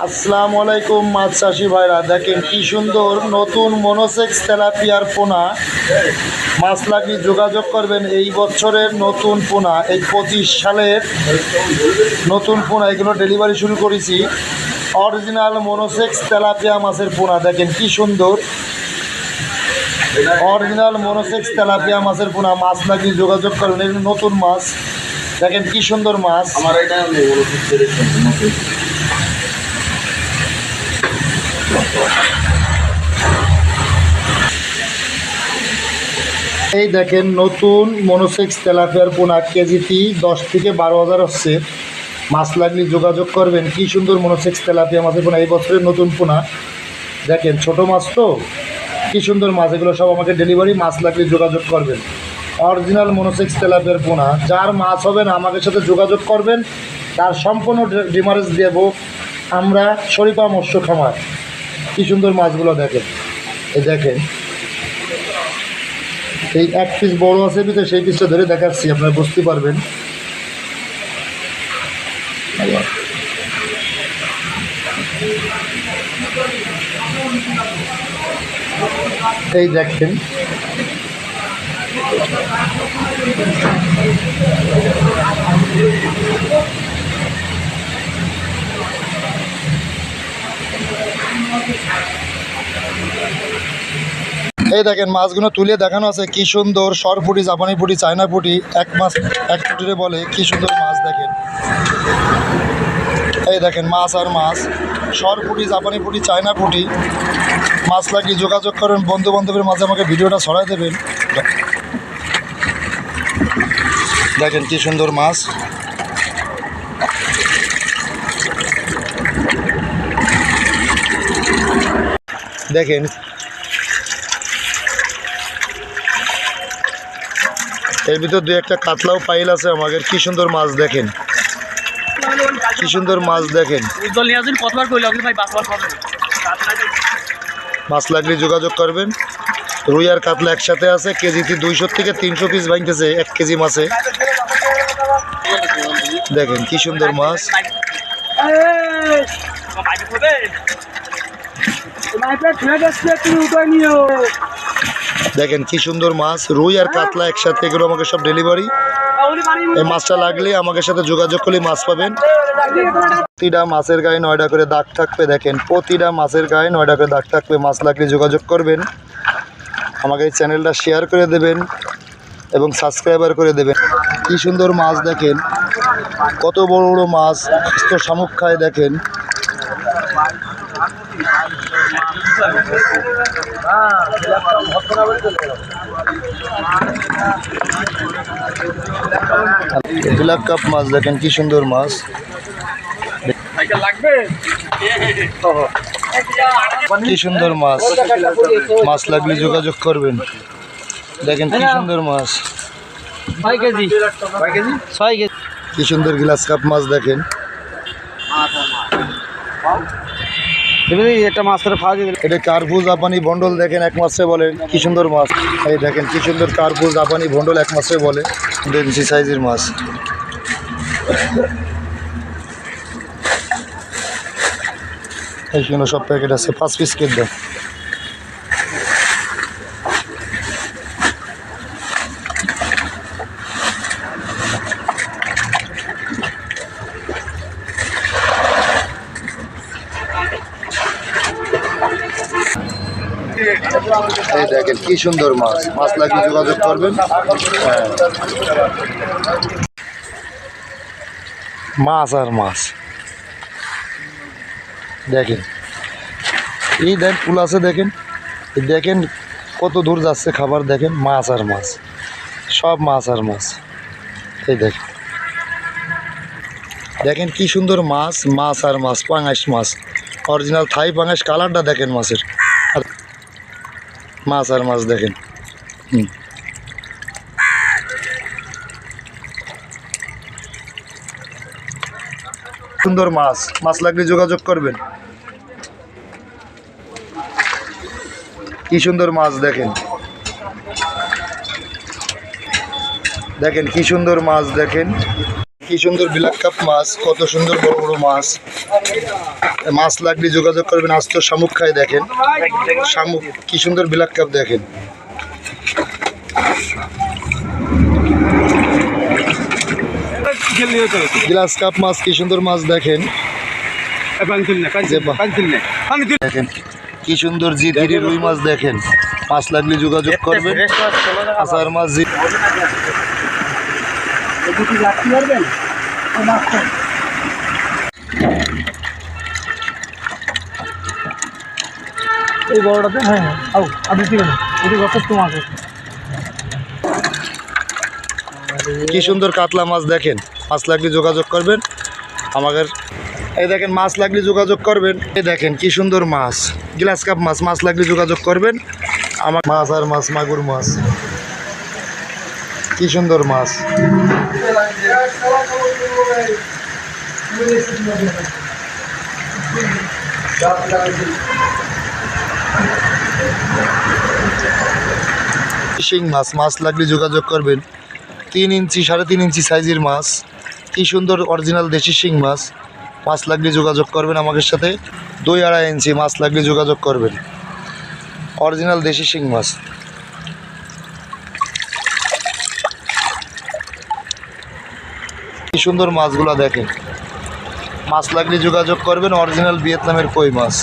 আসসালামু আলাইকুম মাছ চাষি ভাইরা, দেখেন কি সুন্দর নতুন মনোসেক্স তেলাপিয়ার পোনা। মাছ লাগলে যোগাযোগ করবেন। এই বছরের নতুন পোনা, এই 25 সালের নতুন পোনা, এগুলো ডেলিভারি শুরু করেছি। অরিজিনাল মনোসেক্স তেলাপিয়া মাছের পোনা, দেখেন কি সুন্দর অরিজিনাল মনোসেক্স তেলাপিয়া মাছের পোনা। মাছ লাগলে যোগাযোগ করবেন। এগুলো নতুন মাছ, দেখেন কি সুন্দর মাছ। আমার এটা এই দেখেন নতুন মনোসেক্স তেলাপিয়ার পোনা, কেজিতে 10 থেকে 12,000 হচ্ছে। মাছ লাগলে যোগাযোগ করবেন। কি সুন্দর মনোসেক্স তেলাপিয়া মাছের পোনা, এই বছরের নতুন পোনা। দেখেন ছোট মাছ তো, কি সুন্দর মাছ। এগুলো সব আমাকে ডেলিভারি। মাছ লাগলে যোগাযোগ করবেন। অরিজিনাল মনোসেক্স তেলাপিয়ার পোনা, যার মাছ হবে না আমাদের সাথে যোগাযোগ করবেন। তার সম্পূর্ণ ডিমারেজ দেব আমরা, শরীফা মৎস্য খামার। কি সুন্দর মাছগুলো দেখেন। এই দেখেন এই এক পিস বড় আছে ভিতরে, সেই পিসটা ধরে দেখাচ্ছি, আপনারা বুঝতে পারবেন। এই দেখেন এই দেখেন মাছগুলো তুলে দেখানো আছে। কি সুন্দর সরপুটি, জাপানি পুটি, চায়না পুটি, এক পুটিরে বলে। কি সুন্দর মাছ দেখেন। এই দেখেন মাছ আর মাছ, সরপুটি, জাপানি পুটি, চায়না পুটি। মাছ লাগলে যোগাযোগ করেন। বন্ধু বান্ধবের মাঝে আমাকে ভিডিওটা ছড়াই দেবেন। দেখেন কি সুন্দর মাছ। দেখেন এর ভিতর দুই একটা কাতলাও পাইল আছে আমাদের। কি সুন্দর মাছ দেখেন, কি সুন্দর মাছ দেখেন। মাছ লাগলে যোগাযোগ করবেন। রুই আর কাতলা একসাথে আছে। কেজিতে 200 থেকে 300 পিস ভাঙতেছে 1 কেজি মাছে। দেখেন কি সুন্দর মাছ। দেখেন কি সুন্দর মাছ, রুই আর কাতলা একসাথে, এগুলো আমাকে সব ডেলিভারি। এই মাছটা লাগলে আমাদের সাথে যোগাযোগ করলে মাছ পাবেন। প্রতিটা মাছের গায়ে 9টা করে দাগ থাকবে। দেখেন প্রতিটা মাছের গায়ে 9টা করে দাগ থাকবে। মাছ লাগলে যোগাযোগ করবেন। আমাকে এই চ্যানেলটা শেয়ার করে দেবেন এবং সাবস্ক্রাইবার করে দেবেন। কি সুন্দর মাছ দেখেন, কত বড় বড় মাছ, তো শামুক খায়। দেখেন ব্ল্যাক কাপ মাছ, দেখেন কি সুন্দর মাছ। কি সুন্দর মাছ, মাছ লাগলে যোগাযোগ করবেন। দেখেন কি সুন্দর মাছ, 6 কেজি। কি সুন্দর গ্লাস কাপ মাছ। দেখেন এটা কার্পু জাপানি ভন্ডল, দেখেন 1 মাসে বলে। কি সুন্দর মাছ। এই দেখেন কি সুন্দর কার্পু জাপানি ভন্ডল, 1 মাসে বলে। 1.5 ইঞ্চি সাইজের মাছ। এইখানে সব প্যাকেট আছে, 5 পিস কেট দেন। এই দেখেন কি সুন্দর মাছ। মাছ লাগলে যোগাযোগ করবেন। মাছ আর মাছ দেখেন। এই দেখ ফুল আছে, দেখেন দেখেন কত দূর যাচ্ছে খাবার। দেখেন মাছ আর মাছ, সব মাছ আর মাছ। এই দেখেন, দেখেন কি সুন্দর মাছ। মাছ আর মাছ, পাঙাশ মাছ, অরিজিনাল থাই পাঙাশ। কালারটা দেখেন মাছের। মাছ আর মাছ দেখেন। সুন্দর মাছ। মাছ লাগলে যোগাযোগ করবেন। কি সুন্দর মাছ দেখেন, দেখেন কি সুন্দর মাছ দেখেন। কি সুন্দর ব্ল্যাক কাপ মাছ, কত সুন্দর বড় বড় মাছ। মাছ লাগলে যোগাযোগ করবেন। আজ তো শামুক খাই, দেখেন শামুক কি সুন্দর ব্ল্যাক কাপ দেখেন। গ্লাস কাপ মাছ, কি সুন্দর মাছ দেখেন। দেখেন কি সুন্দর জিদিরি রুই মাছ দেখেন। মাছ লাগলে যোগাযোগ করবেন। আসার মাছ এই বড়টাতে হ্যাঁ হ্যাঁ আও আপনি দিবেন এটি যথেষ্ট মাছ আছে। কি সুন্দর কাতলা মাছ দেখেন। মাছ লাগলে যোগাযোগ করবেন আমাদের। এই দেখেন মাছ লাগলে যোগাযোগ করবেন। এই দেখেন কি সুন্দর মাছ, গ্লাস কাপ মাছ। মাছ লাগলে যোগাযোগ করবেন আমার। মাছ আর মাছ, মাগুর মাছ, কি সুন্দর মাছ। শিং মাছ। মাছ লাগলে যোগাযোগ করবেন। 3 ইঞ্চি 3.5 ইঞ্চি সাইজের মাছ, কি সুন্দর অরিজিনাল দেশি শিং মাছ। মাছ লাগলে যোগাযোগ করবেন আমাদের সাথে। 2-2.5 ইঞ্চি মাছ লাগলে যোগাযোগ করবেন। অরিজিনাল দেশি শিং মাছ। কি সুন্দর মাছগুলা দেখেন। মাছ লাগলে যোগাযোগ করবেন। অরিজিনাল ভিয়েতনামের কই মাছ।